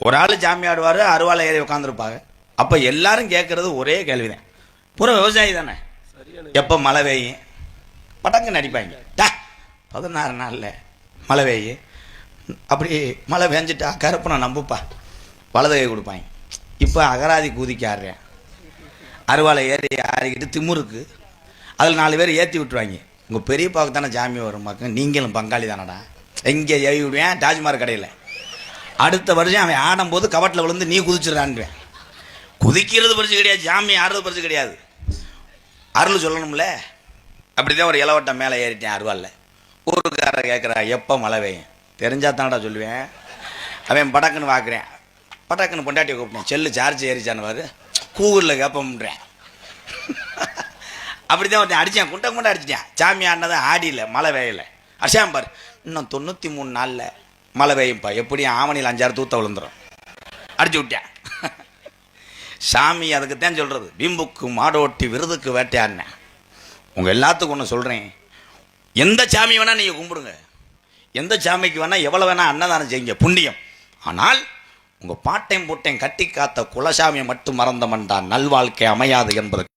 ஒரு ஆள் சாமி ஆடுவார், அருவாளை ஏறி உட்காந்துருப்பாங்க. அப்போ எல்லாரும் கேட்கறது ஒரே கேள்விதான். பூரா விவசாயி தானே. எப்போ மழை பெய்யும் படங்கு நடிப்பாங்க. 16 நாளில் மழை பெய்யும். அப்படி மழை பெஞ்சிட்டா கருப்பனை நம்புப்பா வலது கை கொடுப்பாங்க. இப்போ அகராதி கூதிக்க ஆடுறேன், அருவாளை ஏறி ஆறிக்கிட்டு திமுருக்கு அதில் 4 பேர் ஏற்றி விட்டுருவாங்க. உங்கள் பெரியப்பாவுக்கு தானே ஜாமி வரும் பார்க்க, நீங்களும் பங்காளி தானடா, எங்கே ஏவி விடுவேன் டாஜ்மார் கடையில். அடுத்த வருஷம் அவன் ஆடும்போது கவட்டில் விழுந்து நீ குதிச்சிடறான்வேன். குதிக்கிறது பரிசு கிடையாது, ஜாமி ஆடுறது பரிசு கிடையாது. அருள் சொல்லணும்ல. அப்படிதான் ஒரு இளவட்டம் மேலே ஏறிட்டேன் அருவாளில். ஊருக்காரர் கேட்குறா எப்போ மழை பெய்யும், தெரிஞ்சா தானடா சொல்லுவேன். அவன் படக்குன்னு பார்க்குறேன், படக்குன்னு பொண்டாட்டியை கூப்பிட்டேன், செல்லு சார்ஜ் ஏறிச்சான்னு கூகுளில் கேட்போம்ன்றேன். அப்படிதான் ஒருத்தன் அடித்தேன், குண்டை குண்டை அடிச்சிட்டேன். சாமி ஆடினதான் ஆடியில் மழை பெய்யலை. அடிச்சான் பாரு, இன்னும் 93 நாளில் மழை பெய்யும்ப்பா, எப்படியும் ஆவணியில் 5-6 தூத்த விழுந்துடும். அடிச்சு விட்டேன். சாமி அதுக்குத்தான் சொல்கிறது, வீம்புக்கு மாடோட்டி விருதுக்கு வேட்டையாடினேன். உங்கள் எல்லாத்துக்கும் ஒன்று சொல்கிறேன், எந்த சாமி வேணால் நீங்கள் கும்பிடுங்க, எந்த சாமிக்கு வேணால் எவ்வளோ வேணால் அன்னதானம் செய்யுங்க, புண்ணியம். ஆனால் உங்கள் பாட்டையும் போட்டையும் கட்டி காத்த குலசாமியை மட்டும் மறந்த மண்டான் நல்வாழ்க்கை அமையாது என்பது